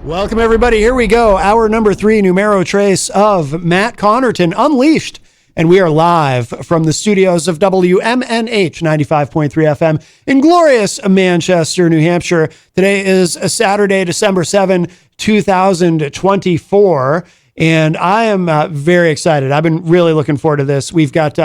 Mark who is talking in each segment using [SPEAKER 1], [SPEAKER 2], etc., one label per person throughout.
[SPEAKER 1] Welcome, everybody. Here we go. Hour number 3, numero trace of Matt Connarton Unleashed. And we are live from the studios of WMNH 95.3 FM in glorious Manchester, New Hampshire. Today is a Saturday, December 7, 2024. And I am very excited. I've been really looking forward to this. We've got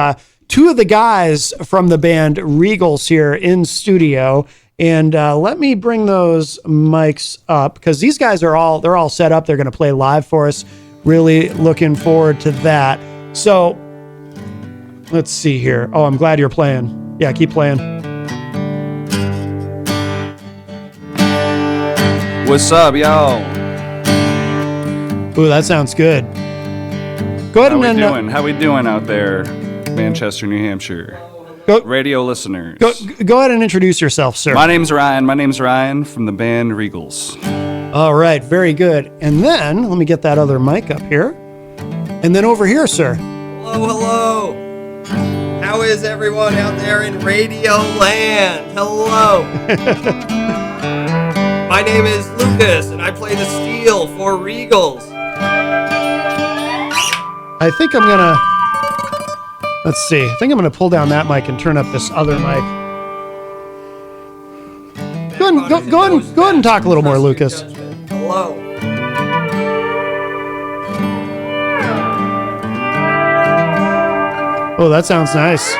[SPEAKER 1] two of the guys from the band Regals here in studio. And let me bring those mics up because these guys they're all set up. They're going to play live for us. Really looking forward to that. So let's see here. Oh, I'm glad you're playing. Yeah, keep playing.
[SPEAKER 2] What's up, y'all?
[SPEAKER 1] Ooh, that sounds good. Go ahead
[SPEAKER 2] How we doing out there, Manchester, New Hampshire? Radio listeners.
[SPEAKER 1] Go ahead and introduce yourself, sir.
[SPEAKER 2] My name's Ryan from the band Regals.
[SPEAKER 1] All right, very good. And then, let me get that other mic up here. And then over here, sir.
[SPEAKER 3] Hello. How is everyone out there in Radio Land? Hello. My name is Lucas, and I play the steel for Regals.
[SPEAKER 1] I think I'm going to... Let's see. I think I'm going to pull down that mic and turn up this other mic. Go ahead and talk a little more, Lucas.
[SPEAKER 3] Hello.
[SPEAKER 1] Oh, that sounds nice.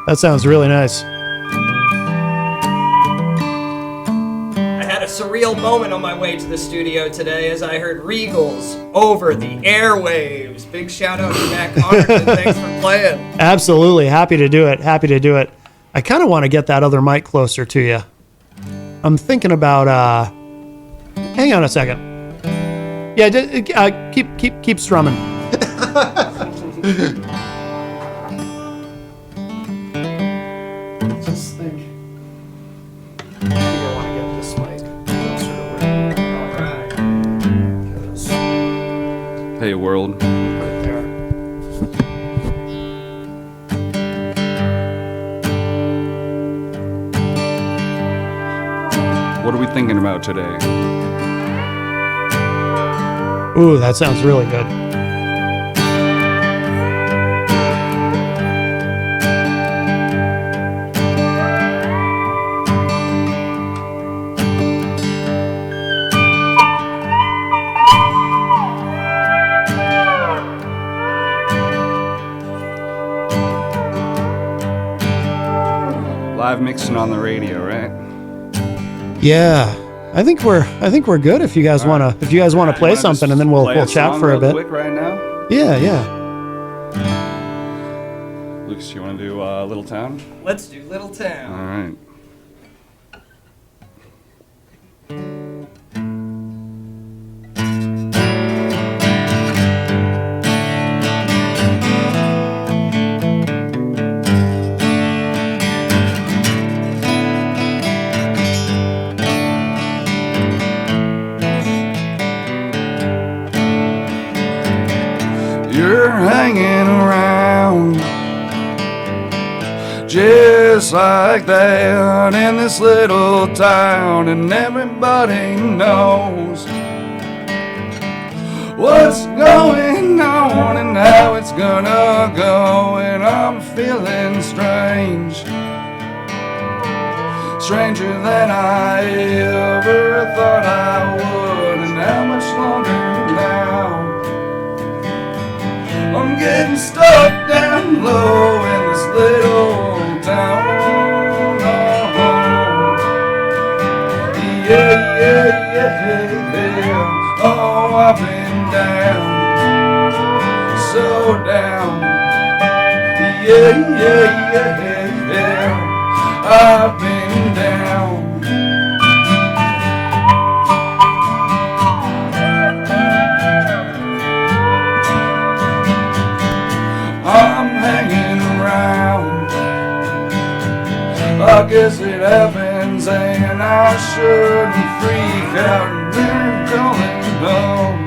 [SPEAKER 1] That sounds really nice.
[SPEAKER 3] I had a surreal moment on my way to the studio today as I heard Regals over the airwaves. Big shout out to Matt Connarton. Thanks for playing.
[SPEAKER 1] Absolutely. Happy to do it. I kind of want to get that other mic closer to you. I'm thinking about, hang on a second. Yeah, keep strumming. Just think. I think I want to get this mic closer to where. All right.
[SPEAKER 2] Hey, world.
[SPEAKER 1] Right there.
[SPEAKER 2] What are we thinking about today?
[SPEAKER 1] Ooh, that sounds really good.
[SPEAKER 2] Live mixing on the radio, right?
[SPEAKER 1] Yeah, I think we're good. If you guys want to play something, and then we'll chat for a bit.
[SPEAKER 2] Quick right now.
[SPEAKER 1] Yeah.
[SPEAKER 2] Lucas, you want to do Little Town?
[SPEAKER 3] Let's do Little Town.
[SPEAKER 2] All right. You're hanging around just like that in this little town, and everybody knows what's going on and how it's gonna go, and I'm feeling strange, stranger than I ever thought I would, and how much longer now? I'm getting stuck down low in this little town. Yeah. Oh, I've been down, so down. Yeah. I've been down. I'm hanging around. I guess it happens, and I shouldn't freak out. We're going home.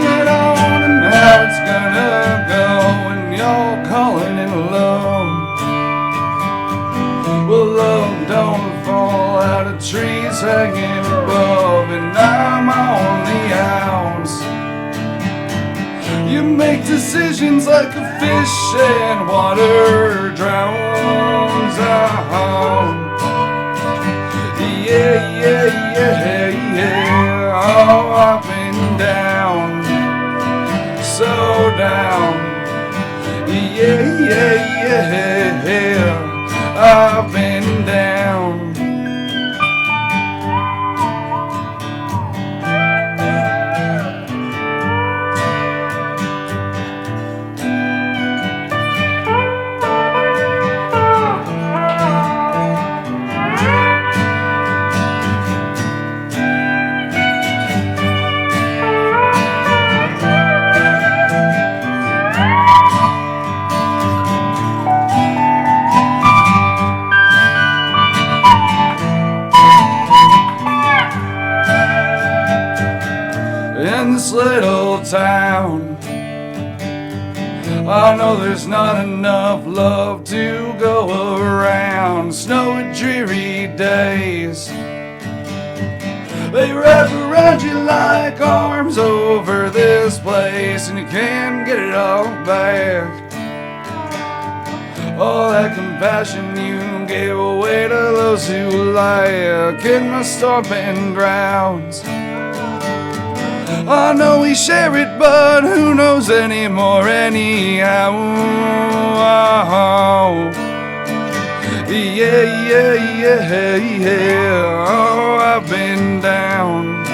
[SPEAKER 2] It on and how it's gonna go, and you're calling it love. Well, love don't don't fall out of trees hanging above, and I'm on the outs. You make decisions like a fish and water drowns. Yeah, yeah, yeah, yeah. Oh, I've been down, so down. Yeah, yeah, yeah. I've been down. In this little town, I know there's not enough love to go around. Snowy, dreary days, they wrap around you like arms over this place, and you can't get it all back. All that compassion you gave away to those who lie in my stomping grounds. I know we share it, but who knows anymore anyhow. Yeah, yeah, yeah, yeah. Oh, I've been down,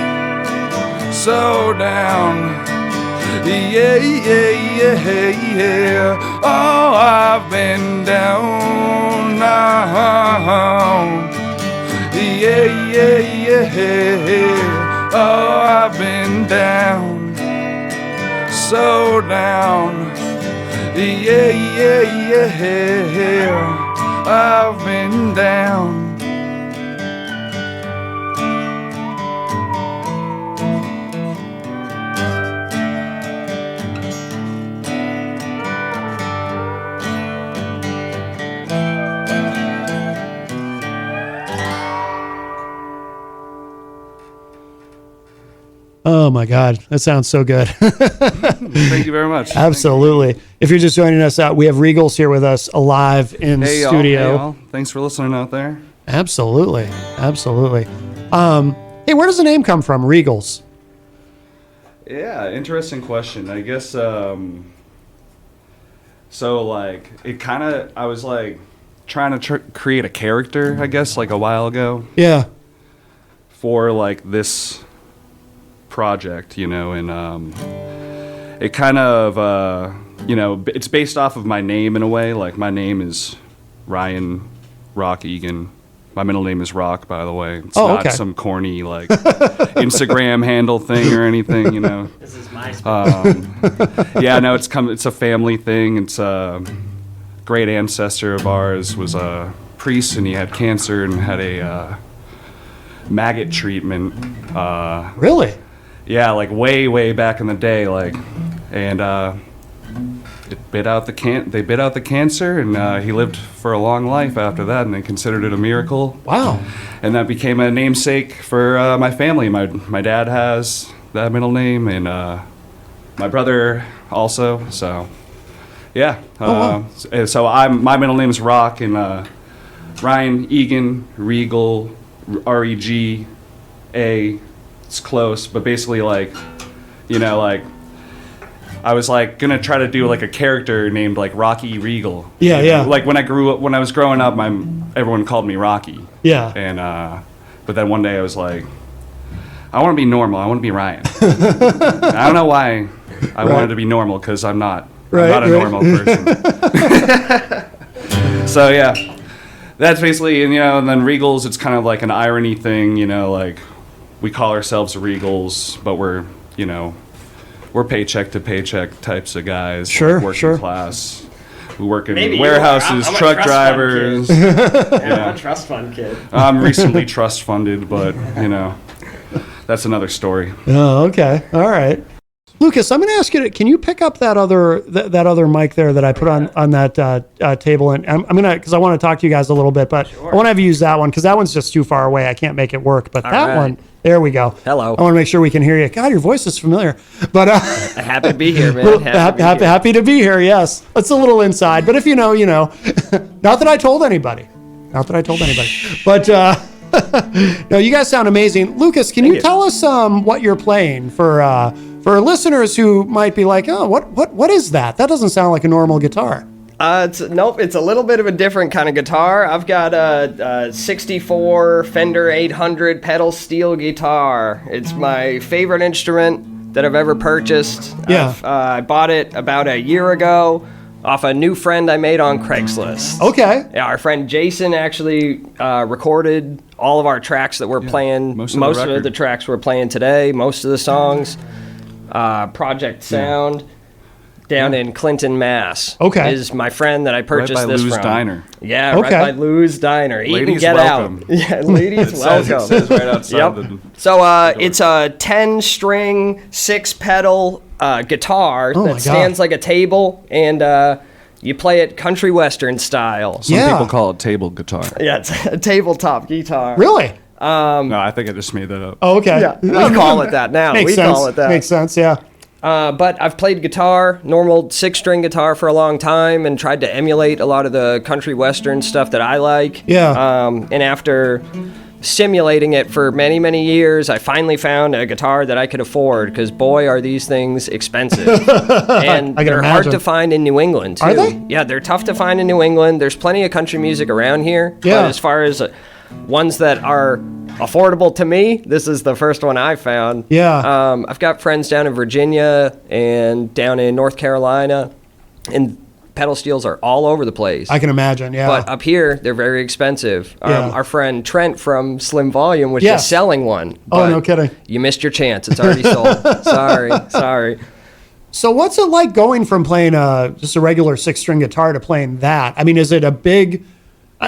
[SPEAKER 2] so down. Yeah, yeah, yeah, yeah. Oh, I've been down now. Yeah, yeah, yeah. Oh, I've been down, so down. Yeah, yeah, yeah. I've been down.
[SPEAKER 1] Oh my God, that sounds so good.
[SPEAKER 2] Thank you very much.
[SPEAKER 1] Absolutely. If you're just joining us out, we have Regals here with us alive in
[SPEAKER 2] Hey, y'all.
[SPEAKER 1] studio.
[SPEAKER 2] Hey, y'all. Thanks for listening out there.
[SPEAKER 1] Absolutely. Absolutely. Hey, where does the name come from, Regals?
[SPEAKER 2] Yeah, interesting question. I guess, so like, it kind of, I was like trying to create a character, I guess, like a while ago
[SPEAKER 1] Yeah.
[SPEAKER 2] for like this project, you know, and it kind of, you know, it's based off of my name in a way. Like, my name is Ryan Rock Egan. My middle name is Rock, by the way. It's not some corny, like, Instagram handle thing or anything, you know.
[SPEAKER 4] This is MySpace.
[SPEAKER 2] Yeah, no, it's a family thing. It's a great ancestor of ours was a priest, and he had cancer and had a maggot treatment.
[SPEAKER 1] Really?
[SPEAKER 2] Yeah, like way back in the day, like, and they bit out the cancer, and he lived for a long life after that, and they considered it a miracle.
[SPEAKER 1] Wow.
[SPEAKER 2] And that became a namesake for my family. My dad has that middle name, and my brother also. So, yeah.
[SPEAKER 1] Wow.
[SPEAKER 2] So my middle name is Rock, and Ryan Egan Regal, REGA. It's close, but basically, like, you know, like, I was like gonna try to do like a character named like Rocky Regal.
[SPEAKER 1] Yeah, yeah.
[SPEAKER 2] Like when I was growing up, everyone called me Rocky.
[SPEAKER 1] Yeah.
[SPEAKER 2] And but then one day I was like, I want to be normal. I want to be Ryan. I don't know why I wanted to be normal, because I'm not. I'm not a normal person. So yeah, that's basically, and you know, and then Regals, it's kind of like an irony thing, you know, like we call ourselves Regals, but we're, you know, we're paycheck to paycheck types of guys.
[SPEAKER 1] Sure,
[SPEAKER 2] working
[SPEAKER 1] sure.
[SPEAKER 2] class. We work in
[SPEAKER 4] Maybe
[SPEAKER 2] warehouses,
[SPEAKER 4] I'm a
[SPEAKER 2] truck
[SPEAKER 4] trust
[SPEAKER 2] drivers.
[SPEAKER 4] fund I'm a trust fund kid.
[SPEAKER 2] I'm recently trust funded, but you know, that's another story.
[SPEAKER 1] Oh, okay. All right. Lucas, I'm going to ask you, can you pick up that other mic there that I put on that table? And I'm going to, because I want to talk to you guys a little bit, but I want to have you use that one because that one's just too far away. I can't make it work. But that one, there we go.
[SPEAKER 3] Hello.
[SPEAKER 1] I want to make sure we can hear you. God, your voice is familiar. But
[SPEAKER 3] happy to be here, man.
[SPEAKER 1] happy to be here. Yes, it's a little inside, but if you know, you know. Not that I told anybody. But no, you guys sound amazing. Lucas, can you tell us what you're playing for listeners who might be like, oh, what is that? That doesn't sound like a normal guitar.
[SPEAKER 3] It's a little bit of a different kind of guitar. I've got a 64 Fender 800 pedal steel guitar. It's my favorite instrument that I've ever purchased.
[SPEAKER 1] Yeah.
[SPEAKER 3] I bought it about a year ago off a new friend I made on Craigslist.
[SPEAKER 1] Okay.
[SPEAKER 3] Yeah, our friend Jason actually recorded all of our tracks that we're playing. Most of the tracks we're playing today, most of the songs. Project Sound down in Clinton, Mass.
[SPEAKER 1] Okay.
[SPEAKER 3] Is my friend that I purchased
[SPEAKER 2] right by
[SPEAKER 3] this
[SPEAKER 2] Lou's
[SPEAKER 3] from.
[SPEAKER 2] Diner.
[SPEAKER 3] Yeah,
[SPEAKER 1] Okay.
[SPEAKER 3] right by Lou's Diner. Eat
[SPEAKER 2] Ladies
[SPEAKER 3] and get
[SPEAKER 2] welcome.
[SPEAKER 3] out. Yeah, ladies welcome.
[SPEAKER 2] It says right outside
[SPEAKER 3] Yep.
[SPEAKER 2] the
[SPEAKER 3] So it's a 10-string, 6-pedal guitar
[SPEAKER 1] Oh my
[SPEAKER 3] that stands like a table, and you play it country western style.
[SPEAKER 2] Some
[SPEAKER 1] Yeah.
[SPEAKER 2] people call it table guitar.
[SPEAKER 3] Yeah, it's a tabletop guitar.
[SPEAKER 1] Really?
[SPEAKER 2] No, I think I just made that up.
[SPEAKER 1] Oh, okay.
[SPEAKER 3] Yeah, we call it that now.
[SPEAKER 1] Makes
[SPEAKER 3] we
[SPEAKER 1] sense.
[SPEAKER 3] call it that.
[SPEAKER 1] Makes sense. Yeah.
[SPEAKER 3] But I've played guitar, normal 6-string guitar for a long time, and tried to emulate a lot of the country western stuff that I like.
[SPEAKER 1] Yeah.
[SPEAKER 3] And after simulating it for many, many years, I finally found a guitar that I could afford, because boy, are these things expensive. And
[SPEAKER 1] I can
[SPEAKER 3] they're hard
[SPEAKER 1] imagine.
[SPEAKER 3] to find in New England, too.
[SPEAKER 1] Are they?
[SPEAKER 3] Yeah, they're tough to find in New England. There's plenty of country music around here.
[SPEAKER 1] Yeah.
[SPEAKER 3] But as far as ones that are affordable to me, this is the first one I found.
[SPEAKER 1] Yeah.
[SPEAKER 3] I've got friends down in Virginia and down in North Carolina, and pedal steels are all over the place.
[SPEAKER 1] I can imagine. Yeah.
[SPEAKER 3] But up here, they're very expensive.
[SPEAKER 1] Yeah.
[SPEAKER 3] Our friend Trent from Slim Volume was
[SPEAKER 1] Yes.
[SPEAKER 3] just selling one.
[SPEAKER 1] Oh,
[SPEAKER 3] but
[SPEAKER 1] no kidding.
[SPEAKER 3] You missed your chance. It's already sold. Sorry.
[SPEAKER 1] So what's it like going from playing just a regular 6-string guitar to playing that? I mean, is it a big?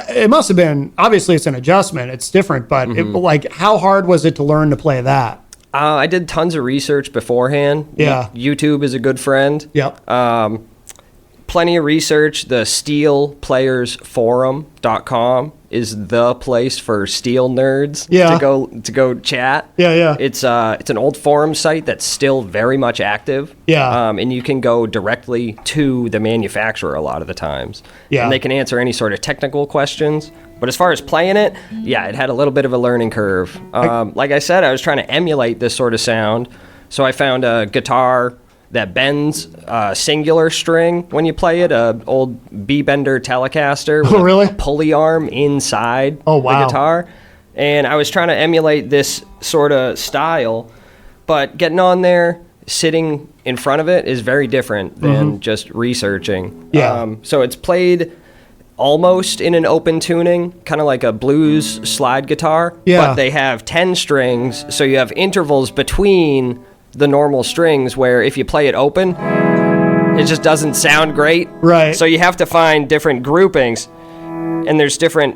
[SPEAKER 1] It must have been. Obviously, it's an adjustment. It's different, but like, how hard was it to learn to play that?
[SPEAKER 3] I did tons of research beforehand.
[SPEAKER 1] Yeah.
[SPEAKER 3] YouTube is a good friend.
[SPEAKER 1] Yep.
[SPEAKER 3] Plenty of research. The steelplayersforum.com is the place for steel nerds
[SPEAKER 1] Yeah.
[SPEAKER 3] to go chat.
[SPEAKER 1] Yeah.
[SPEAKER 3] It's an old forum site that's still very much active.
[SPEAKER 1] Yeah.
[SPEAKER 3] And you can go directly to the manufacturer a lot of the times.
[SPEAKER 1] Yeah.
[SPEAKER 3] And they can answer any sort of technical questions. But as far as playing it, yeah, it had a little bit of a learning curve. Like I said, I was trying to emulate this sort of sound. So I found a guitar that bends singular string when you play it, a old B-bender Telecaster with
[SPEAKER 1] really?
[SPEAKER 3] a pulley arm inside
[SPEAKER 1] Oh, wow.
[SPEAKER 3] the guitar. And I was trying to emulate this sort of style, but getting on there, sitting in front of it is very different than just researching.
[SPEAKER 1] Yeah.
[SPEAKER 3] So it's played almost in an open tuning, kind of like a blues slide guitar,
[SPEAKER 1] Yeah.
[SPEAKER 3] but they have 10 strings, so you have intervals between the normal strings where if you play it open, it just doesn't sound great.
[SPEAKER 1] Right.
[SPEAKER 3] So you have to find different groupings, and there's different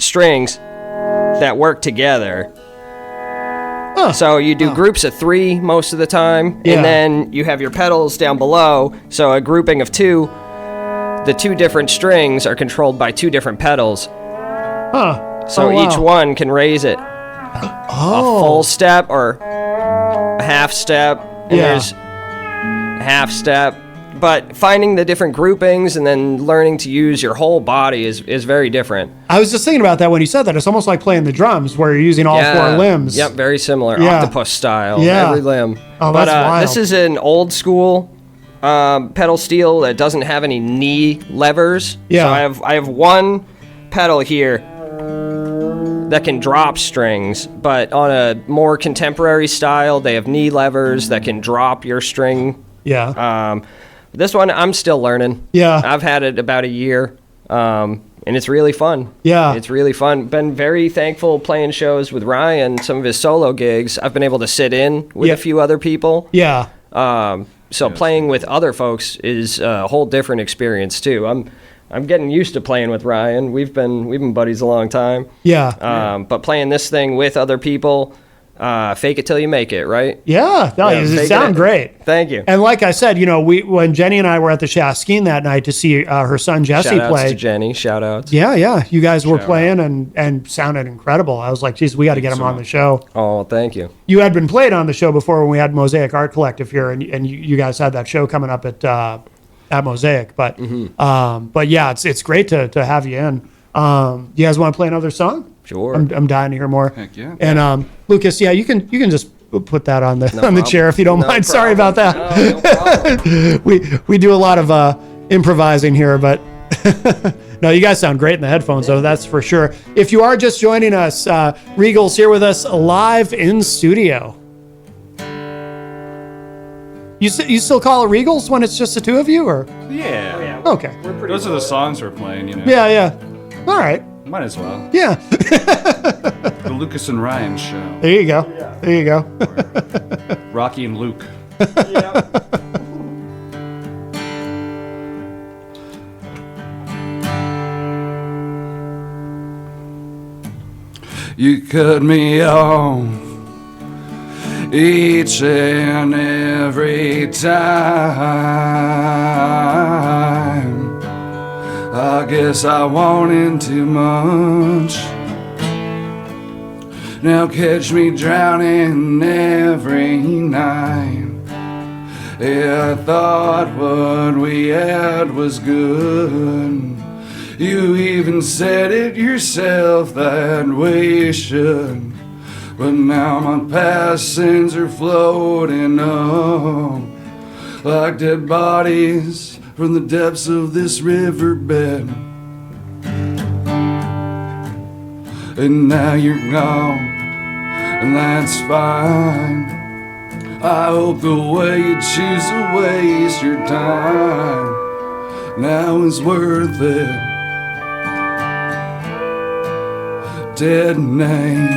[SPEAKER 3] strings that work together.
[SPEAKER 1] Huh.
[SPEAKER 3] So you do groups of 3 most of the time,
[SPEAKER 1] Yeah.
[SPEAKER 3] and then you have your pedals down below. So a grouping of 2, the 2 different strings are controlled by 2 different pedals.
[SPEAKER 1] Huh.
[SPEAKER 3] So
[SPEAKER 1] Oh, wow.
[SPEAKER 3] each one can raise it a full step or a half step, and
[SPEAKER 1] Yeah.
[SPEAKER 3] there's a half step. But finding the different groupings and then learning to use your whole body is very different.
[SPEAKER 1] I was just thinking about that when you said that. It's almost like playing the drums where you're using all 4 limbs.
[SPEAKER 3] Yep, very similar.
[SPEAKER 1] Yeah.
[SPEAKER 3] Octopus style.
[SPEAKER 1] Yeah.
[SPEAKER 3] Every limb.
[SPEAKER 1] Oh,
[SPEAKER 3] but
[SPEAKER 1] that's wild.
[SPEAKER 3] this is an old school pedal steel that doesn't have any knee levers.
[SPEAKER 1] Yeah.
[SPEAKER 3] So I have one pedal here that can drop strings, but on a more contemporary style, they have knee levers that can drop your string.
[SPEAKER 1] Yeah.
[SPEAKER 3] This one, I'm still learning.
[SPEAKER 1] Yeah.
[SPEAKER 3] I've had it about a year, and it's really fun.
[SPEAKER 1] Yeah.
[SPEAKER 3] It's really fun. Been very thankful playing shows with Ryan, some of his solo gigs. I've been able to sit in with
[SPEAKER 1] Yeah.
[SPEAKER 3] a few other people.
[SPEAKER 1] Yeah.
[SPEAKER 3] So playing with other folks is a whole different experience too. I'm getting used to playing with Ryan. We've been buddies a long time.
[SPEAKER 1] Yeah.
[SPEAKER 3] But playing this thing with other people, Fake it till you make it, right?
[SPEAKER 1] Yeah, no,
[SPEAKER 3] Yeah,
[SPEAKER 1] you
[SPEAKER 3] fake
[SPEAKER 1] sound
[SPEAKER 3] it.
[SPEAKER 1] great.
[SPEAKER 3] Thank you.
[SPEAKER 1] And like I said, when Jenny and I were at the Shaskeen that night to see her son Jesse
[SPEAKER 3] Shout outs
[SPEAKER 1] play.
[SPEAKER 3] to Jenny. Shout outs.
[SPEAKER 1] Yeah, you guys were playing and sounded incredible. I was like, geez, we got to get him on the show.
[SPEAKER 3] Oh, thank you.
[SPEAKER 1] You had been played on the show before when we had Mosaic Art Collective here, and you guys had that show coming up at Mosaic. But yeah, it's great to have you in. You guys want to play another song?
[SPEAKER 3] Sure.
[SPEAKER 1] I'm dying to hear more.
[SPEAKER 2] Heck yeah.
[SPEAKER 1] And Lucas, yeah, you can just put that on the
[SPEAKER 3] problem.
[SPEAKER 1] chair if you don't
[SPEAKER 3] No
[SPEAKER 1] mind. Sorry about that.
[SPEAKER 3] No problem.
[SPEAKER 1] we do a lot of improvising here, but no, you guys sound great in the headphones, though, that's for sure. If you are just joining us, Regal's here with us live in studio. You still call it Regals when it's just the two of you, or?
[SPEAKER 2] Yeah.
[SPEAKER 1] Okay.
[SPEAKER 2] Those are the songs we're playing, you know.
[SPEAKER 1] Yeah. All right.
[SPEAKER 2] Might as well.
[SPEAKER 1] Yeah.
[SPEAKER 2] The Lucas and Ryan show.
[SPEAKER 1] There you go. There you go.
[SPEAKER 2] Rocky and Luke. You cut me off each and every time. I guess I wanted too much. Now catch me drowning every night. Yeah, I thought what we had was good. You even said it yourself that we should. But now my past sins are floating up like dead bodies from the depths of this riverbed. And now you're gone, and that's fine. I hope the way you choose to waste your time now is worth it. Dead name.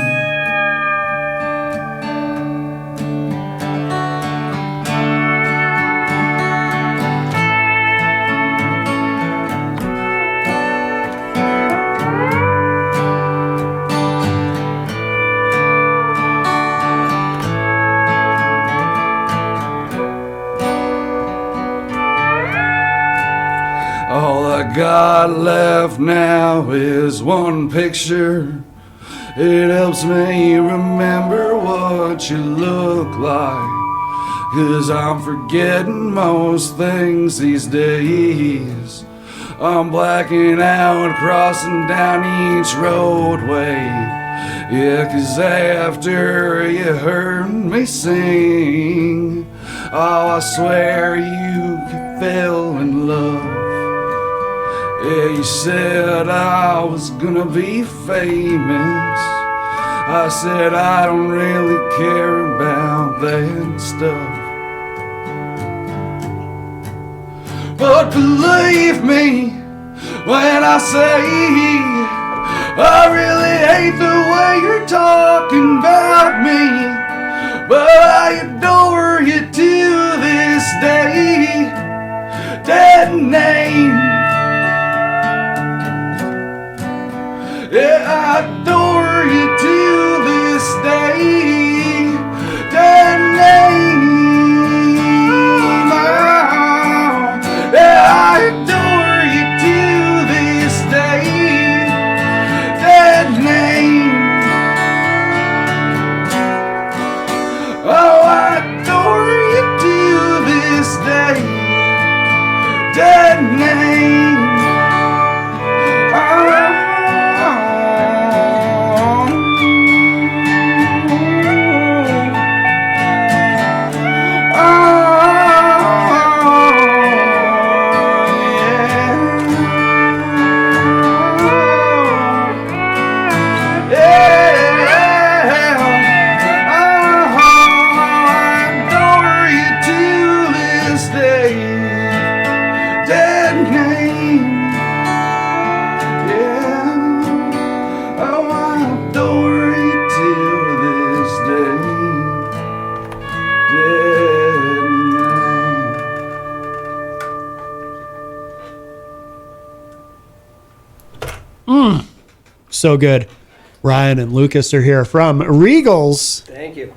[SPEAKER 2] All I got left now is one picture. It helps me remember what you look like, 'cause I'm forgetting most things these days. I'm blacking out, crossing down each roadway. Yeah, 'cause after you heard me sing, oh, I swear you fell in love. Yeah, you said I was gonna be famous. I said I don't really care about that stuff. But believe me when I say I really hate the way you're talking about me. But I adore you to this day. Dead name. Yeah, I adore you to this day. Dead name. Oh, yeah, I adore you to this day. Dead name. Oh, I adore you to this day. Dead name.
[SPEAKER 1] So good. Ryan and Lucas are here from Regals.
[SPEAKER 3] Thank you.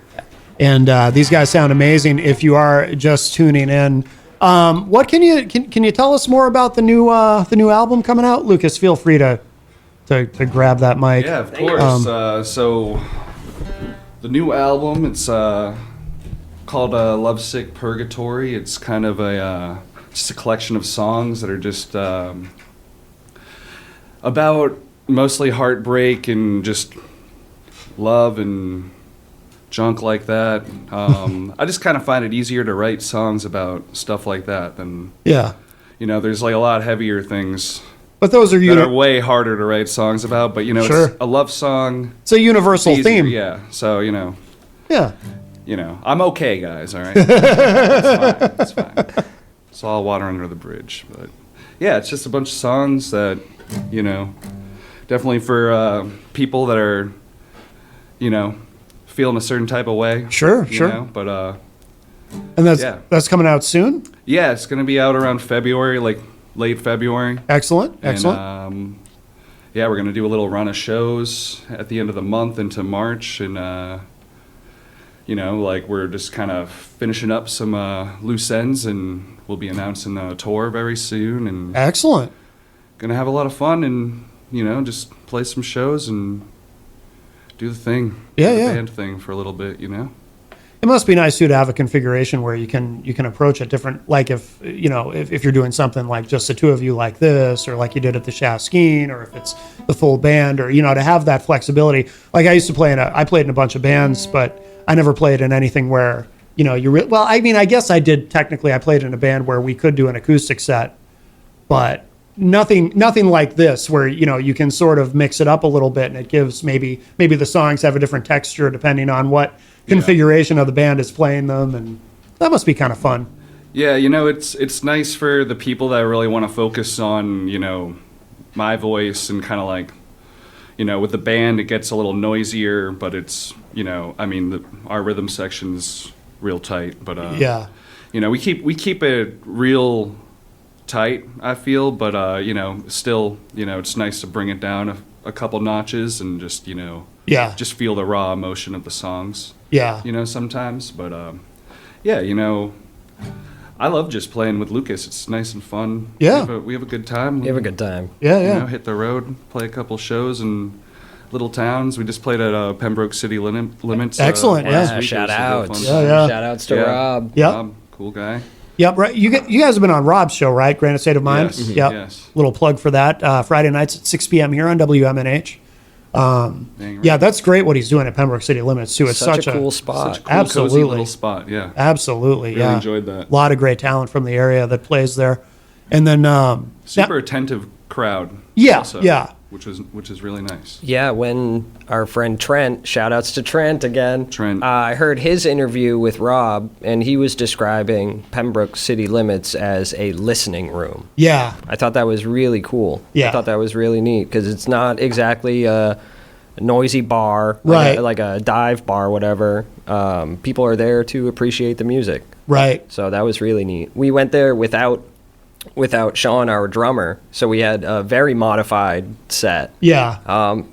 [SPEAKER 1] And these guys sound amazing if you are just tuning in. What can you tell us more about the new album coming out? Lucas, feel free to grab that mic.
[SPEAKER 2] Yeah, of course. So the new album, it's called Lovesick Purgatory. It's kind of just a collection of songs that are just about mostly heartbreak and just love and junk like that. I just kind of find it easier to write songs about stuff like that than, there's like a lot heavier things.
[SPEAKER 1] But those are
[SPEAKER 2] that are way harder to write songs about. But
[SPEAKER 1] sure.
[SPEAKER 2] It's a love song.
[SPEAKER 1] It's a universal theme.
[SPEAKER 2] Yeah. So
[SPEAKER 1] Yeah.
[SPEAKER 2] I'm okay, guys. All right. It's fine. It's all water under the bridge. But yeah, it's just a bunch of songs that definitely for people that are feeling a certain type of way.
[SPEAKER 1] Sure.
[SPEAKER 2] But
[SPEAKER 1] and that's coming out soon.
[SPEAKER 2] Yeah, it's gonna be out around February, like late February.
[SPEAKER 1] Excellent.
[SPEAKER 2] And, we're gonna do a little run of shows at the end of the month into March, and we're just kind of finishing up some loose ends, and we'll be announcing a tour very soon. And
[SPEAKER 1] excellent.
[SPEAKER 2] Gonna have a lot of fun, and just play some shows and do the thing, the band thing for a little bit.
[SPEAKER 1] It must be nice too to have a configuration where you can approach it different. Like if you're doing something like just the two of you like this, or like you did at the Shaskeen, or if it's the full band, or to have that flexibility. Like I played in a bunch of bands, but I never played in anything where I guess I did technically. I played in a band where we could do an acoustic set, but nothing like this where you can sort of mix it up a little bit, and it gives maybe the songs have a different texture depending on what configuration of the band is playing them, and that must be kind of fun.
[SPEAKER 2] Yeah, it's nice for the people that really want to focus on my voice, and kind of like with the band it gets a little noisier, but it's our rhythm section's real tight, but we keep it real tight, I feel, but still it's nice to bring it down a couple notches and just just feel the raw emotion of the songs sometimes. But I love just playing with Lucas. It's nice and fun. We have a good time.
[SPEAKER 3] You have a good time.
[SPEAKER 2] Hit the road, play a couple shows in little towns. We just played at Pembroke City Limits.
[SPEAKER 1] Excellent.
[SPEAKER 3] Shout outs.
[SPEAKER 1] Shout
[SPEAKER 3] outs to Rob.
[SPEAKER 1] Yep.
[SPEAKER 2] Cool guy.
[SPEAKER 1] Yep, right. You guys have been on Rob's show, right? Granite State of Mind.
[SPEAKER 2] Yes.
[SPEAKER 1] Yep.
[SPEAKER 2] Yes.
[SPEAKER 1] Little plug for that. Friday nights at 6 p.m. here on WMNH. Yeah, that's great what he's doing at Pembroke City Limits too. It's such a
[SPEAKER 3] cool spot.
[SPEAKER 2] Such a cool,
[SPEAKER 1] absolutely
[SPEAKER 2] cozy little spot. Yeah.
[SPEAKER 1] Absolutely.
[SPEAKER 2] Really enjoyed that.
[SPEAKER 1] A lot of great talent from the area that plays there, and then
[SPEAKER 2] super attentive crowd.
[SPEAKER 1] Yeah.
[SPEAKER 2] Also,
[SPEAKER 1] Yeah.
[SPEAKER 2] Which is really nice.
[SPEAKER 3] Yeah, when our friend Trent, shout outs to Trent again.
[SPEAKER 2] Trent.
[SPEAKER 3] I heard his interview with Rob, and he was describing Pembroke City Limits as a listening room.
[SPEAKER 1] Yeah.
[SPEAKER 3] I thought that was really cool.
[SPEAKER 1] Yeah.
[SPEAKER 3] I thought that was really neat, because it's not exactly a noisy bar,
[SPEAKER 1] right?
[SPEAKER 3] Like a dive bar, whatever. People are there to appreciate the music.
[SPEAKER 1] Right.
[SPEAKER 3] So that was really neat. We went there without Sean, our drummer, so we had a very modified set.
[SPEAKER 1] Yeah.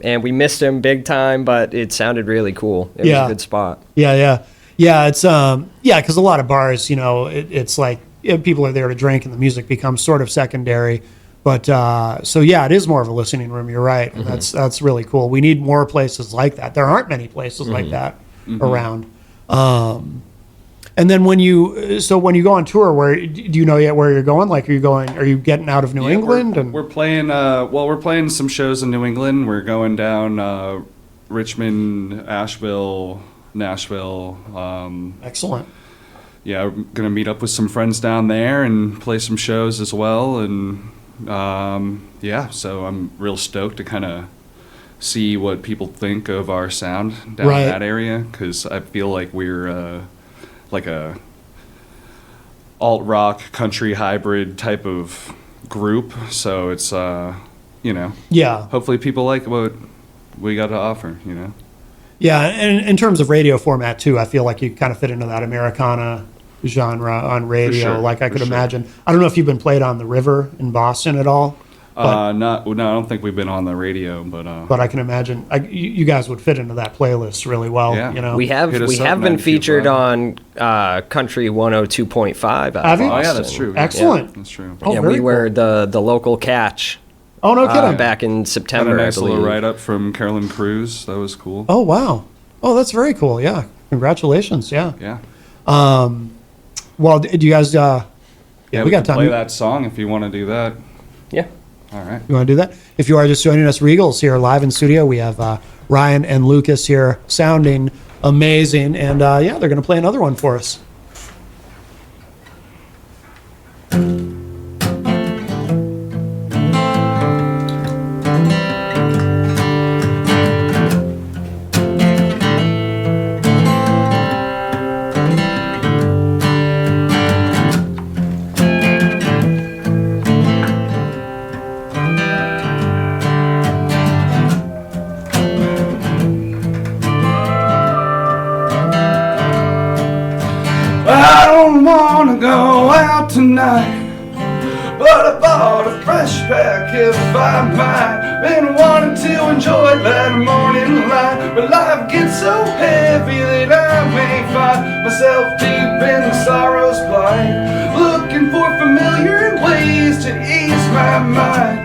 [SPEAKER 3] And we missed him big time, but it sounded really cool. It was a good spot.
[SPEAKER 1] Yeah. It's because a lot of bars, it's like people are there to drink, and the music becomes sort of secondary. But it is more of a listening room. You're right. And that's really cool. We need more places like that. There aren't many places like that around. And then when you go on tour, where do you know yet where you're going? Like, are you getting out of New England?
[SPEAKER 2] We're playing. We're playing some shows in New England. We're going down Richmond, Asheville, Nashville.
[SPEAKER 1] Excellent.
[SPEAKER 2] Yeah, we're gonna meet up with some friends down there and play some shows as well. And so I'm real stoked to kind of see what people think of our sound down in that area, because I feel like we're like a alt rock country hybrid type of group, so it's hopefully people like what we got to offer.
[SPEAKER 1] And in terms of radio format too, I feel like you kind of fit into that Americana genre on radio.
[SPEAKER 2] For sure,
[SPEAKER 1] like I could imagine. I don't know if you've been played on the River in Boston at all.
[SPEAKER 2] No, I don't think we've been on the radio, but
[SPEAKER 1] I can imagine you guys would fit into that playlist really well.
[SPEAKER 2] Yeah.
[SPEAKER 1] You know,
[SPEAKER 3] We have
[SPEAKER 2] Hit us up,
[SPEAKER 3] been
[SPEAKER 2] 925.
[SPEAKER 3] featured on Country 102.5 out of
[SPEAKER 1] Have you?
[SPEAKER 2] oh yeah,
[SPEAKER 3] Boston.
[SPEAKER 2] that's true.
[SPEAKER 1] Excellent.
[SPEAKER 2] That's true.
[SPEAKER 1] Oh,
[SPEAKER 3] Yeah,
[SPEAKER 1] very
[SPEAKER 3] we were
[SPEAKER 1] cool.
[SPEAKER 3] the local catch
[SPEAKER 1] Oh no kidding.
[SPEAKER 3] back in
[SPEAKER 2] Had
[SPEAKER 3] September,
[SPEAKER 2] a nice
[SPEAKER 3] I
[SPEAKER 2] little
[SPEAKER 3] believe.
[SPEAKER 2] write up from Carolyn Cruz. That was cool.
[SPEAKER 1] Oh wow. Oh, that's very cool. Yeah. Congratulations. Yeah.
[SPEAKER 2] Yeah.
[SPEAKER 1] Well, do you guys? Yeah, we got
[SPEAKER 2] can
[SPEAKER 1] time.
[SPEAKER 2] play that song if you want to do that.
[SPEAKER 3] Yeah.
[SPEAKER 2] All right.
[SPEAKER 1] You want to do that? If you are just joining us, Regals here live in studio. We have Ryan and Lucas here sounding amazing. And yeah, they're going to play another one for us.
[SPEAKER 2] I don't wanna go out tonight, but I bought a fresh pack if I might. Been wanting to enjoy that morning light, but life gets so heavy that I may find myself deep in sorrow's blight, looking for familiar ways to ease my mind,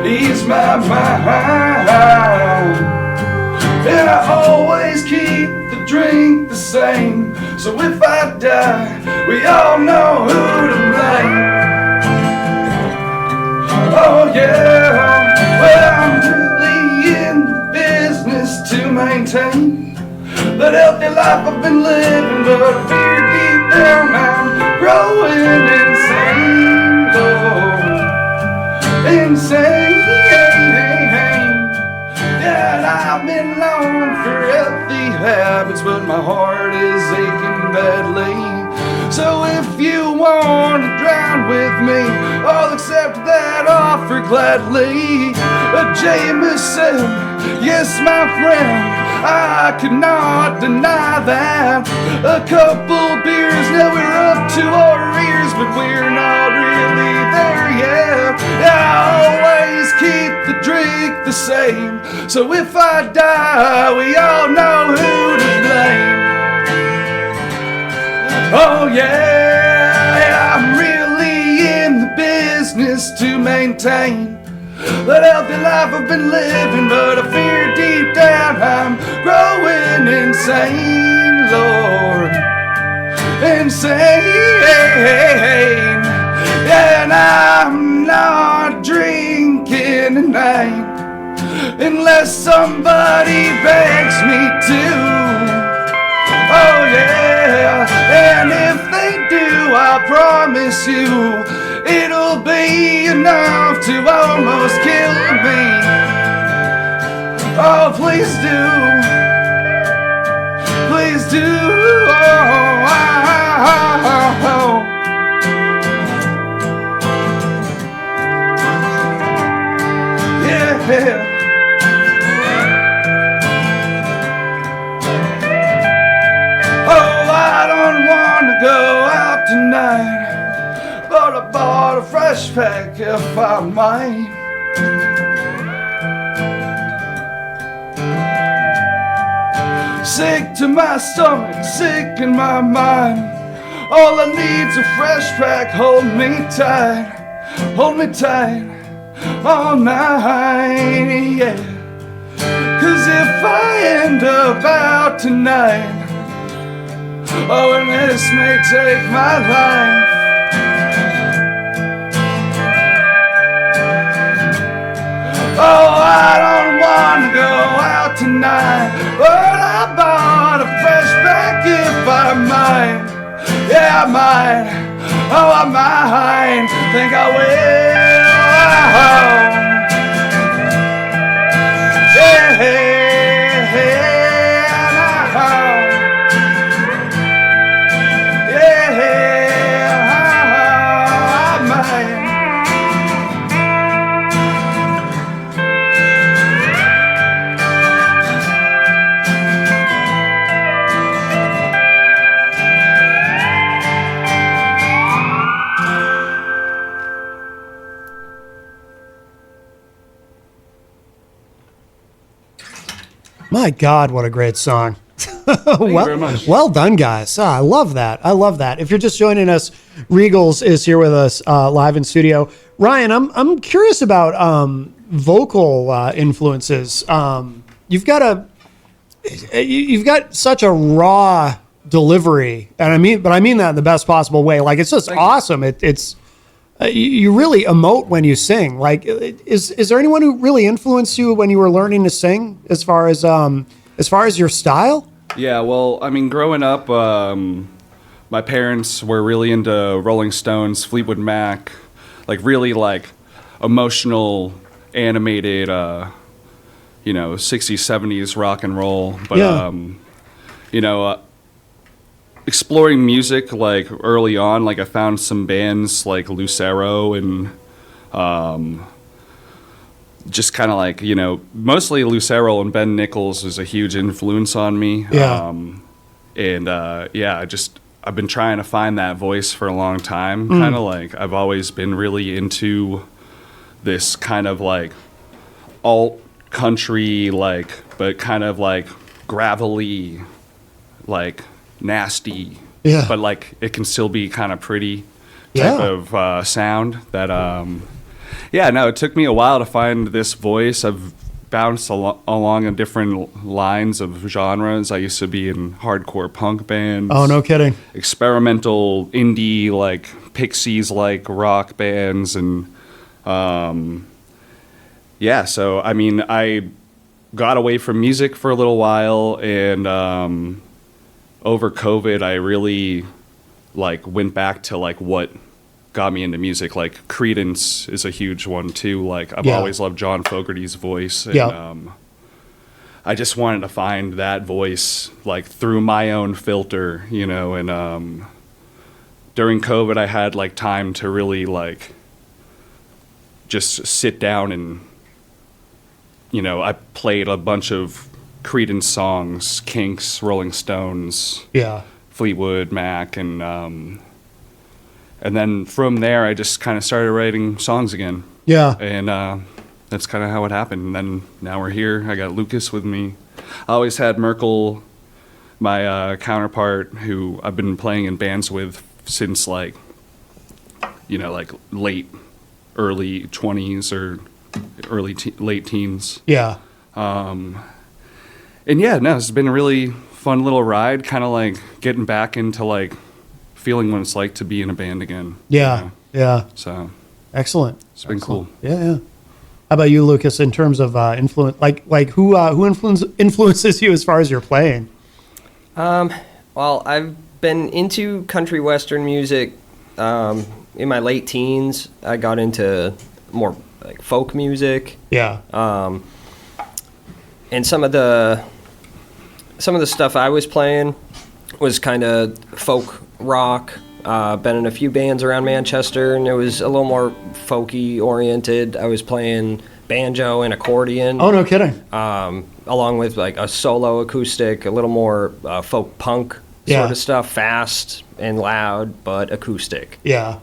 [SPEAKER 2] ease my mind. And I always keep the drink the same, so if I die, we all know who to blame. Oh yeah, well I'm really in the business to maintain that healthy life I've been living, but I fear deep down I'm growing insane, Lord, insane. Yeah, and I've been longing for healthy habits, but my heart is aching badly. So if you want to drown with me, I'll accept that offer gladly. Jameson, yes my friend, I could not deny that. A couple beers, now we're up to our ears, but we're not really there yet. I always keep the drink the same, so if I die, we all know who to blame. Oh yeah, I'm really in the business to maintain that healthy life I've been living, but I fear deep down I'm growing insane, Lord, insane. And I'm not drinking tonight unless somebody begs me to. Oh yeah, and if they do, I promise you it'll be enough to almost kill me. Oh, please do. Please do. Oh, yeah. Oh, I don't want to go out tonight, but I bought a fresh pack if I might. Sick to my stomach, sick in my mind. All I need's a fresh pack, hold me tight all night, yeah. 'Cause if I end up out tonight, oh, and this may take my life, oh, I don't want to go out tonight, but I bought a fresh pack if I might. Yeah, I might. Oh, I might. Think I will. Yeah, I might.
[SPEAKER 1] My God, what a great song.
[SPEAKER 2] you very much.
[SPEAKER 1] Well done, guys. I love that. I love that. If you're just joining us, Regals is here with us live in studio. Ryan, I'm curious about vocal influences. You've got such a raw delivery, and I mean that in the best possible way. Like, it's just awesome. It's you really emote when you sing. Like, is there anyone who really influenced you when you were learning to sing, as far as your style?
[SPEAKER 2] Yeah, well, I mean, growing up, my parents were really into Rolling Stones, Fleetwood Mac, like really like emotional, animated, 60s, 70s rock and roll. But, exploring music like early on, like I found some bands like Lucero and just kind of like, mostly Lucero and Ben Nichols is a huge influence on me.
[SPEAKER 1] Yeah.
[SPEAKER 2] I've been trying to find that voice for a long time. Kind of like I've always been really into this kind of like alt country, like, but kind of like gravelly, like nasty, but like it can still be kind of pretty type of sound that it took me a while to find this voice. I've bounced along in different lines of genres. I used to be in hardcore punk bands.
[SPEAKER 1] Oh, no kidding.
[SPEAKER 2] Experimental indie, like Pixies, like rock bands, and so I mean, I got away from music for a little while, and over COVID, I really like went back to like what got me into music. Like Creedence is a huge one too. Like I've always loved John Fogerty's voice, and I just wanted to find that voice like through my own filter, and during COVID I had like time to really like just sit down and I played a bunch of Creedence songs, Kinks, Rolling Stones, Fleetwood Mac, and then from there I just kind of started writing songs again. Yeah. And that's kind of how it happened. And then now we're here. I got Lucas with me. I always had Merkel, my counterpart, who I've been playing in bands with since like early 20s or late teens. Yeah. It's been a really fun little ride, kind of like getting back into like feeling what it's like to be in a band again. Yeah. So
[SPEAKER 1] excellent.
[SPEAKER 2] It's been cool.
[SPEAKER 1] Yeah. How about you, Lucas, in terms of influence? Like who influences you as far as your playing?
[SPEAKER 3] Well, I've been into country western music in my late teens. I got into more like folk music. Yeah. And some of the stuff I was playing was kind of folk rock. Been in a few bands around Manchester, and it was a little more folky oriented. I was playing banjo and accordion.
[SPEAKER 1] Oh, no kidding.
[SPEAKER 3] Along with like a solo acoustic, a little more folk punk sort of stuff, fast and loud, but acoustic. Yeah.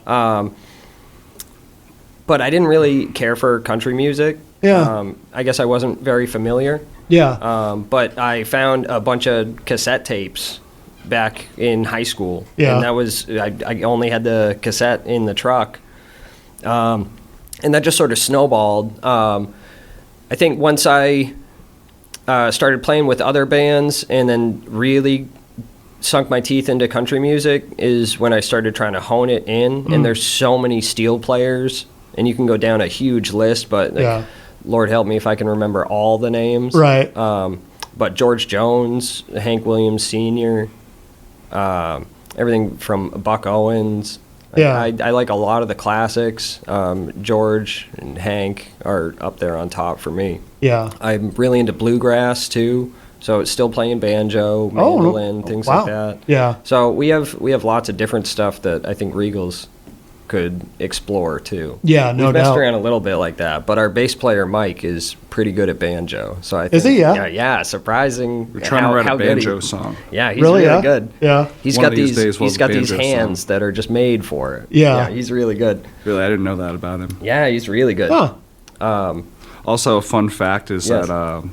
[SPEAKER 3] But I didn't really care for country music. Yeah. I guess I wasn't very familiar. Yeah. But I found a bunch of cassette tapes back in high school. Yeah. And that was, I only had the cassette in the truck. And that just sort of snowballed. I think once I started playing with other bands and then really sunk my teeth into country music is when I started trying to hone it in. And there's so many steel players, and you can go down a huge list, but Lord help me if I can remember all the names. Right. But George Jones, Hank Williams Sr., everything from Buck Owens. I like a lot of the classics. George and Hank are up there on top for me. Yeah. I'm really into bluegrass too, so it's still playing banjo, mandolin, things like that. Yeah. So we have lots of different stuff that I think Regals could explore too. Yeah, no doubt. We've messed around a little bit like that, but our bass player Mike is pretty good at banjo. So I think,
[SPEAKER 1] is he?
[SPEAKER 3] Yeah, surprising.
[SPEAKER 2] We're trying to write a banjo song.
[SPEAKER 3] Yeah, he's really good.
[SPEAKER 1] Yeah,
[SPEAKER 3] he's got these hands that are just made for it. Yeah, he's really good.
[SPEAKER 2] Really, I didn't know that about him.
[SPEAKER 3] Yeah, he's really good.
[SPEAKER 1] Huh.
[SPEAKER 2] Also, a fun fact is that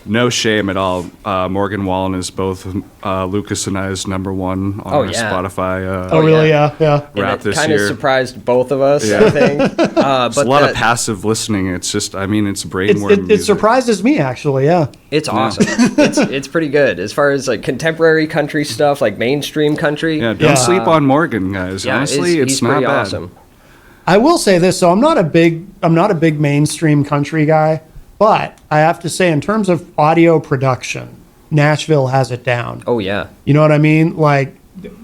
[SPEAKER 2] No shame at all. Morgan Wallen is both Lucas and I's number one on
[SPEAKER 3] Oh,
[SPEAKER 2] our
[SPEAKER 3] yeah.
[SPEAKER 2] Spotify
[SPEAKER 1] Oh, really? Yeah.
[SPEAKER 3] And
[SPEAKER 2] rap
[SPEAKER 3] it
[SPEAKER 2] this
[SPEAKER 3] kind
[SPEAKER 2] year.
[SPEAKER 3] of surprised both of us,
[SPEAKER 2] Yeah.
[SPEAKER 3] I think.
[SPEAKER 2] It's
[SPEAKER 3] But
[SPEAKER 2] a lot of
[SPEAKER 3] that-
[SPEAKER 2] passive listening. It's just, I mean, it's brainworm
[SPEAKER 1] It
[SPEAKER 2] music.
[SPEAKER 1] surprises me, actually. Yeah.
[SPEAKER 3] It's awesome. It's pretty good as far as like contemporary country stuff, like mainstream country.
[SPEAKER 2] Yeah, don't
[SPEAKER 1] Yeah.
[SPEAKER 2] sleep on Morgan, guys.
[SPEAKER 3] Yeah,
[SPEAKER 2] Honestly, it's
[SPEAKER 3] he's
[SPEAKER 2] not
[SPEAKER 3] pretty
[SPEAKER 2] bad.
[SPEAKER 3] awesome.
[SPEAKER 1] I will say this, so I'm not a big mainstream country guy, but I have to say, in terms of audio production, Nashville has it down.
[SPEAKER 3] Oh yeah.
[SPEAKER 1] You know what I mean? Like,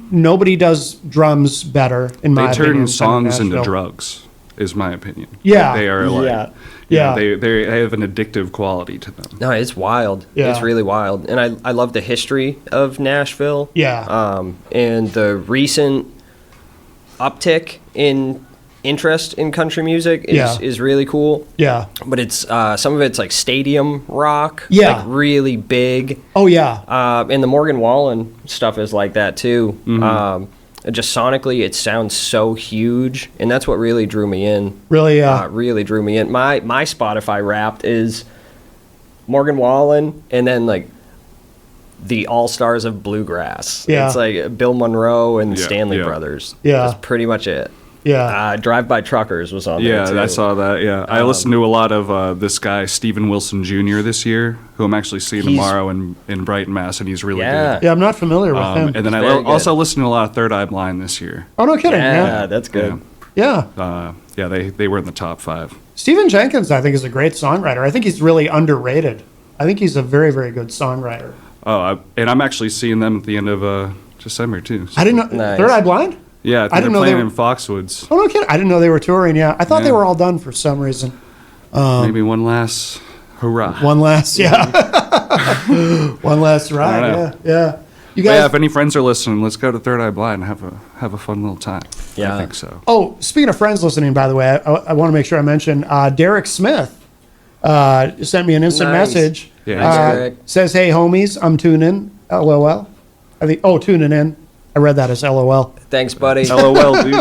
[SPEAKER 1] nobody does drums better, in my
[SPEAKER 2] They
[SPEAKER 1] opinion.
[SPEAKER 2] turn
[SPEAKER 1] than
[SPEAKER 2] songs into
[SPEAKER 1] Nashville.
[SPEAKER 2] drugs, is my opinion.
[SPEAKER 1] Yeah.
[SPEAKER 2] They are like,
[SPEAKER 4] Yeah.
[SPEAKER 1] Yeah.
[SPEAKER 2] they have an addictive quality to them.
[SPEAKER 3] No, it's wild.
[SPEAKER 1] Yeah.
[SPEAKER 3] It's really wild, and I love the history of Nashville.
[SPEAKER 1] Yeah.
[SPEAKER 3] And the recent uptick in interest in country music
[SPEAKER 1] Yeah.
[SPEAKER 3] is really cool.
[SPEAKER 1] Yeah.
[SPEAKER 3] But it's some of it's like stadium rock,
[SPEAKER 1] Yeah.
[SPEAKER 3] like really big.
[SPEAKER 1] Oh, yeah.
[SPEAKER 3] And the Morgan Wallen stuff is like that too. Just sonically, it sounds so huge, and that's what really drew me in.
[SPEAKER 1] Really,
[SPEAKER 3] Really drew me in. My Spotify Wrapped is Morgan Wallen, and then like the All Stars of Bluegrass.
[SPEAKER 1] Yeah.
[SPEAKER 3] It's like Bill Monroe and
[SPEAKER 2] Yeah,
[SPEAKER 3] Stanley
[SPEAKER 2] yeah.
[SPEAKER 3] Brothers.
[SPEAKER 1] Yeah.
[SPEAKER 3] That's pretty much it.
[SPEAKER 1] yeah.
[SPEAKER 3] Drive By Truckers was on
[SPEAKER 2] Yeah,
[SPEAKER 3] there too.
[SPEAKER 2] I saw that. Yeah, I listened to a lot of this guy Stephen Wilson Jr. this year, who I'm actually seeing
[SPEAKER 3] He's-
[SPEAKER 2] tomorrow in Brighton, Mass, and he's really
[SPEAKER 3] Yeah.
[SPEAKER 2] good.
[SPEAKER 1] Yeah, I'm not familiar with him.
[SPEAKER 2] And then I
[SPEAKER 3] Very good.
[SPEAKER 2] also listened to a lot of Third Eye Blind this year.
[SPEAKER 1] Oh, no kidding.
[SPEAKER 3] Yeah,
[SPEAKER 1] Yeah.
[SPEAKER 3] that's good.
[SPEAKER 1] Yeah.
[SPEAKER 2] Yeah, they were in the top 5.
[SPEAKER 1] Stephen Jenkins, I think, is a great songwriter. I think he's really underrated. I think he's a very, very good songwriter.
[SPEAKER 2] And I'm actually seeing them at the end of December too. So-
[SPEAKER 1] I didn't know.
[SPEAKER 3] Nice.
[SPEAKER 1] Third Eye Blind?
[SPEAKER 2] Yeah, I think
[SPEAKER 1] I didn't
[SPEAKER 2] they're
[SPEAKER 1] know they
[SPEAKER 2] playing
[SPEAKER 1] were-
[SPEAKER 2] in Foxwoods.
[SPEAKER 1] Oh, no kidding. I didn't know they were touring. Yeah. I thought they
[SPEAKER 2] Yeah.
[SPEAKER 1] were all done for some reason.
[SPEAKER 2] Maybe one last hurrah.
[SPEAKER 1] One last, yeah. One last ride.
[SPEAKER 2] I
[SPEAKER 1] Yeah.
[SPEAKER 2] don't know.
[SPEAKER 1] Yeah. You
[SPEAKER 2] But
[SPEAKER 1] guys.
[SPEAKER 2] yeah, if any friends are listening, let's go to Third Eye Blind and have a fun little time.
[SPEAKER 3] Yeah.
[SPEAKER 2] I think so.
[SPEAKER 1] Oh, speaking of friends listening, by the way, I want to make sure I mention Derek Smith sent me an instant
[SPEAKER 3] Nice.
[SPEAKER 1] message.
[SPEAKER 2] Yeah,
[SPEAKER 3] Nice,
[SPEAKER 2] he's
[SPEAKER 3] Derek.
[SPEAKER 1] Says, "Hey homies, I'm tuning. LOL." I think. Oh, tuning in. I read that as LOL.
[SPEAKER 3] Thanks, buddy.
[SPEAKER 2] LOL, dude.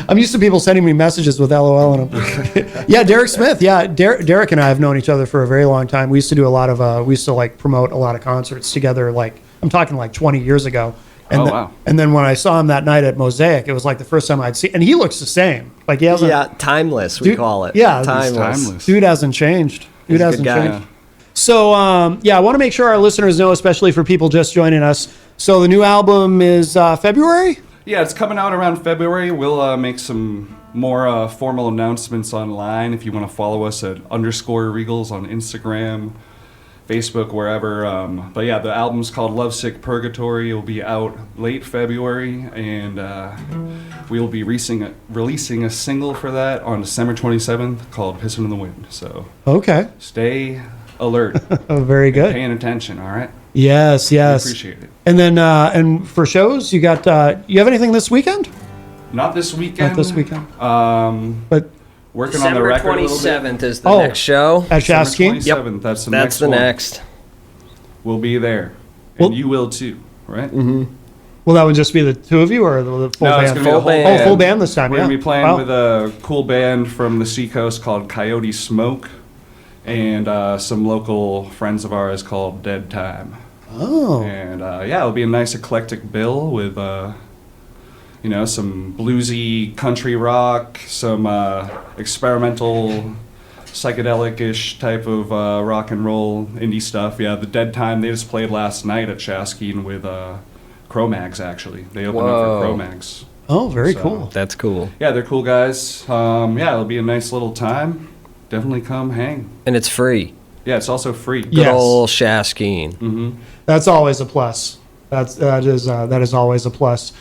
[SPEAKER 1] I'm used to people sending me messages with LOL in them. Yeah, Derek Smith. Yeah, Derek and I have known each other for a very long time. We used to do a lot of. We used to like promote a lot of concerts together. Like I'm talking like 20 years ago. And
[SPEAKER 2] Oh,
[SPEAKER 1] then,
[SPEAKER 2] wow.
[SPEAKER 1] And then when I saw him that night at Mosaic, it was like the first time I'd seen. And he looks the same. Like he hasn't.
[SPEAKER 3] Yeah, timeless, we
[SPEAKER 1] Dude,
[SPEAKER 3] call it.
[SPEAKER 1] yeah, he's
[SPEAKER 3] timeless.
[SPEAKER 2] timeless.
[SPEAKER 1] Dude hasn't changed. Dude
[SPEAKER 3] He's a
[SPEAKER 1] hasn't
[SPEAKER 3] good guy.
[SPEAKER 1] changed. So, I want to make sure our listeners know, especially for people just joining us. So, the new album is February?
[SPEAKER 2] Yeah, it's coming out around February. We'll make some more formal announcements online if you want to follow us at _Regals on Instagram, Facebook, wherever. But yeah, the album's called Lovesick Purgatory. It'll be out late February, and we'll be releasing a single for that on December 27th called Pissing in the Wind. So
[SPEAKER 1] Okay.
[SPEAKER 2] stay alert,
[SPEAKER 1] Oh, very good.
[SPEAKER 2] paying attention, all right?
[SPEAKER 1] Yes, yes.
[SPEAKER 2] Appreciate it.
[SPEAKER 1] And then, and for shows, you got, you have anything this weekend?
[SPEAKER 2] Not this weekend.
[SPEAKER 1] Not this weekend.
[SPEAKER 2] Working
[SPEAKER 1] But
[SPEAKER 2] on the
[SPEAKER 3] December
[SPEAKER 2] record a little bit.
[SPEAKER 3] 27th is the
[SPEAKER 1] Oh.
[SPEAKER 3] next show.
[SPEAKER 1] at
[SPEAKER 2] December
[SPEAKER 1] Shasky?
[SPEAKER 2] 27th, that's the
[SPEAKER 3] That's
[SPEAKER 2] next
[SPEAKER 3] the
[SPEAKER 2] one.
[SPEAKER 3] next.
[SPEAKER 2] We'll be there.
[SPEAKER 1] Well-
[SPEAKER 2] And you will too, right?
[SPEAKER 1] Will that one just be the two of you or the full
[SPEAKER 2] No, it's
[SPEAKER 1] band?
[SPEAKER 2] gonna be the
[SPEAKER 3] Full
[SPEAKER 2] whole
[SPEAKER 3] band.
[SPEAKER 2] band.
[SPEAKER 1] Oh, full band this time,
[SPEAKER 2] We're
[SPEAKER 1] yeah.
[SPEAKER 2] gonna be playing
[SPEAKER 1] Wow.
[SPEAKER 2] with a cool band from the Seacoast called Coyote Smoke, and some local friends of ours called Dead Time.
[SPEAKER 1] Oh.
[SPEAKER 2] And yeah, it'll be a nice eclectic bill with some bluesy country rock, some experimental psychedelic-ish type of rock and roll indie stuff. Yeah, the Dead Time, they just played last night at Shaskin with Cro-Mags, actually. They opened up
[SPEAKER 3] Whoa.
[SPEAKER 2] for Cro-Mags.
[SPEAKER 1] Oh, very
[SPEAKER 2] So-
[SPEAKER 1] cool.
[SPEAKER 3] That's cool.
[SPEAKER 2] Yeah, they're cool guys. Yeah, it'll be a nice little time. Definitely come hang.
[SPEAKER 3] And it's free.
[SPEAKER 2] Yeah, it's also free.
[SPEAKER 3] Good
[SPEAKER 1] Yes.
[SPEAKER 3] old Shaskeen.
[SPEAKER 1] That's always a plus. That is always a plus.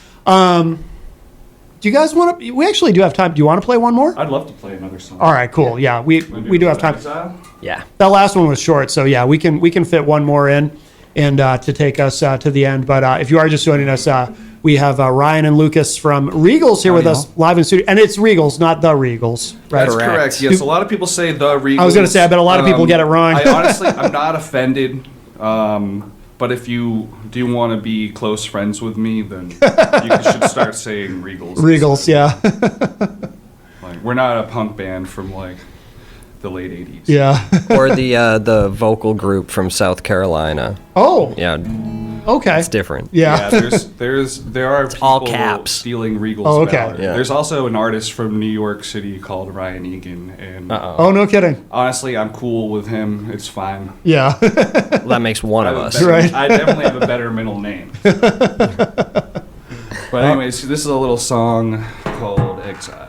[SPEAKER 1] Do you guys want to? We actually do have time. Do you want to play one more?
[SPEAKER 2] I'd love to play another song.
[SPEAKER 1] All right, cool. Yeah, we do have time.
[SPEAKER 3] Yeah.
[SPEAKER 1] That last one was short, so yeah, we can fit one more in, and to take us to the end. But if you are just joining us, we have Ryan and Lucas from Regals here with
[SPEAKER 2] Howdy,
[SPEAKER 1] us live in studio, and it's Regals, not the Regals, right?
[SPEAKER 2] That's
[SPEAKER 3] Correct.
[SPEAKER 2] correct. Yes, a lot of people say the Regals.
[SPEAKER 1] I was gonna say, I bet a lot of people get it wrong.
[SPEAKER 2] I honestly, I'm not offended. But if you do want to be close friends with me, then you should start saying Regals.
[SPEAKER 1] Regals, yeah.
[SPEAKER 2] Like, we're not a punk band from like the late 80s.
[SPEAKER 1] Yeah.
[SPEAKER 3] Or the vocal group from South Carolina.
[SPEAKER 1] Oh,
[SPEAKER 3] Yeah,
[SPEAKER 1] okay.
[SPEAKER 3] it's different.
[SPEAKER 1] Yeah.
[SPEAKER 2] Yeah, there are people
[SPEAKER 3] all caps.
[SPEAKER 2] stealing Regal's
[SPEAKER 1] Oh, okay.
[SPEAKER 2] valor.
[SPEAKER 3] Yeah.
[SPEAKER 2] There's also an artist from New York City called Ryan Egan, and
[SPEAKER 1] Oh, no kidding.
[SPEAKER 2] honestly, I'm cool with him. It's fine.
[SPEAKER 1] Yeah.
[SPEAKER 3] Well, that makes one
[SPEAKER 2] I
[SPEAKER 3] of
[SPEAKER 2] have a
[SPEAKER 3] us.
[SPEAKER 2] better-
[SPEAKER 1] Right.
[SPEAKER 2] I definitely have a better middle name. But anyways, this is a little song called Exile.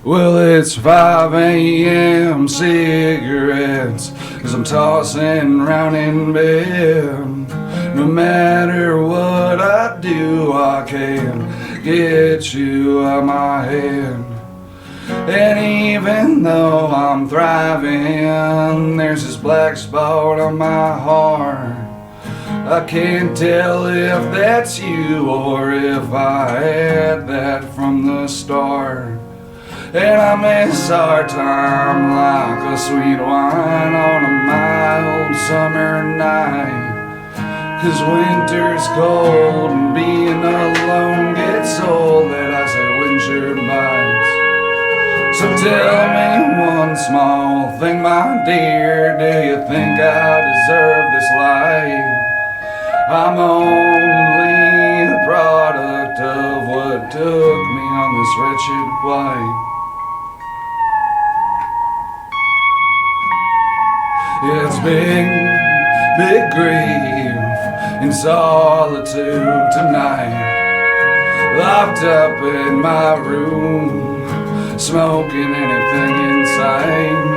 [SPEAKER 2] Well, it's 5 a.m. cigarettes, 'cause I'm tossing round in bed. No matter what I do, I can't get you out my head. And even though I'm thriving, there's this black spot on my heart. I can't tell if that's you or if I had that from the start. And I miss our time like a sweet wine on a mild summer night. 'Cause winter's cold and being alone gets old, that I say winter bites. So tell me one small thing, my dear, do you think I deserve this life? I'm only a product of what took me on this wretched flight. It's big grief in solitude tonight. Locked up in my room, smoking anything in sight,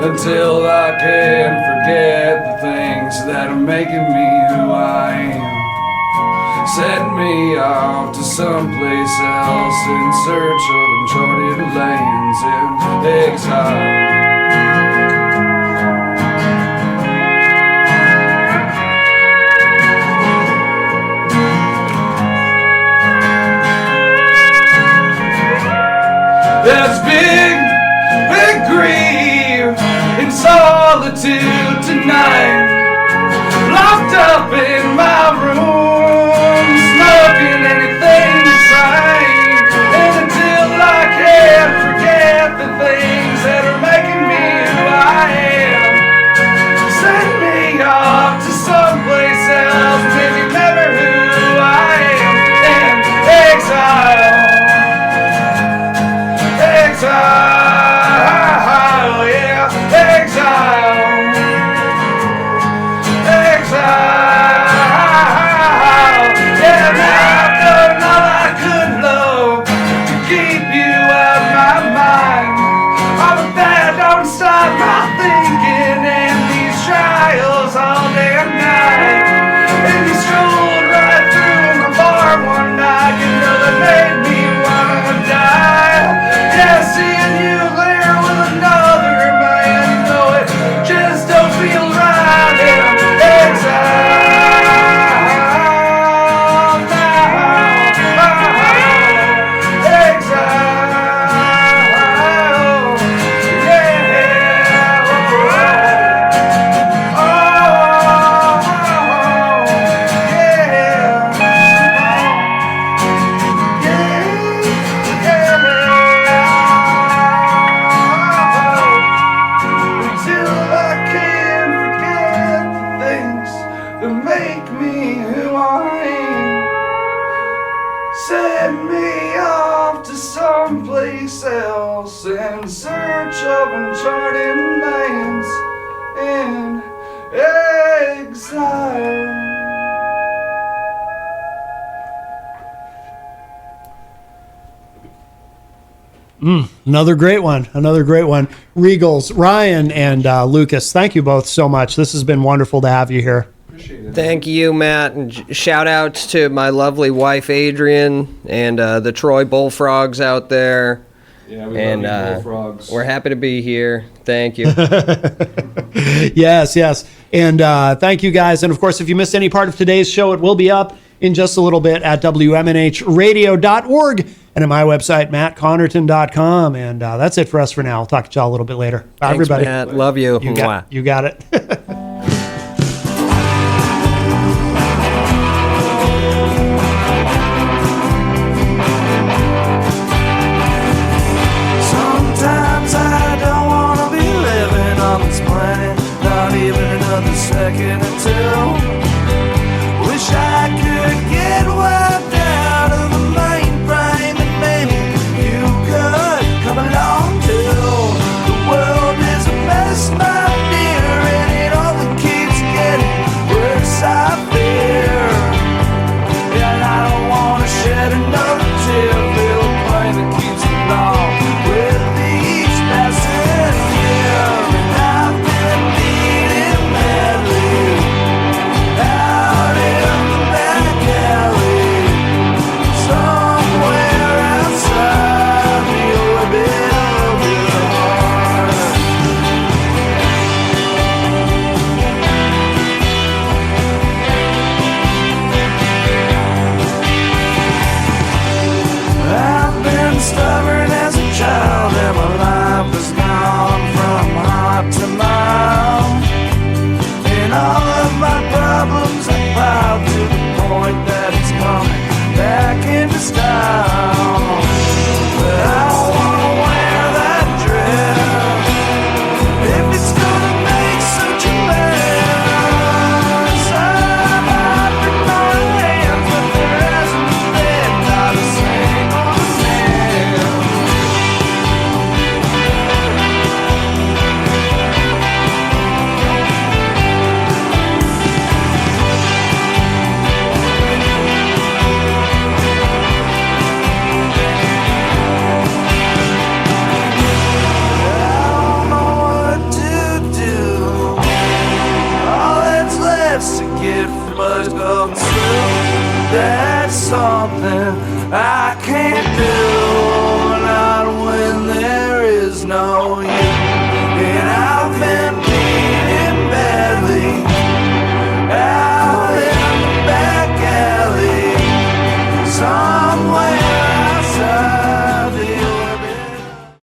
[SPEAKER 2] until I can forget the things that are making me who I am. Send me off to someplace else in search of uncharted lands in exile. There's big grief in solitude tonight. Locked up in my room, smoking anything that's right. And until I can forget the things that are making me who I am, send me off to someplace else, maybe remember who I am in exile. Exile, yeah, exile, exile, yeah, now I've done all I could, love, to keep you out of my mind. Oh, but that don't stop my thinking in these trials all day and night. And you strolled right through my bar one night, you know that made me wanna die. Yeah, seeing you there with another man, you know it just don't feel right in exile now. Exile, yeah. Until I can forget the things that make me who I am. Send me off to someplace else in search of uncharted lands in exile.
[SPEAKER 1] Another great one. Another great one. Regals, Ryan and Lucas, thank you both so much. This has been wonderful to have you here.
[SPEAKER 2] Appreciate it.
[SPEAKER 3] Thank you, Matt. And shout outs to my lovely wife, Adrian, and the Troy Bullfrogs out there.
[SPEAKER 2] Yeah, we
[SPEAKER 3] And
[SPEAKER 2] love you, bullfrogs.
[SPEAKER 3] we're happy to be here. Thank you.
[SPEAKER 1] Yes. And thank you guys. And of course, if you missed any part of today's show, it will be up in just a little bit at WMNHradio.org and at my website, mattconnarton.com. And that's it for us for now. I'll talk to y'all a little bit later. Bye,
[SPEAKER 3] Thanks,
[SPEAKER 1] everybody.
[SPEAKER 3] Matt. Love you.
[SPEAKER 1] You got it.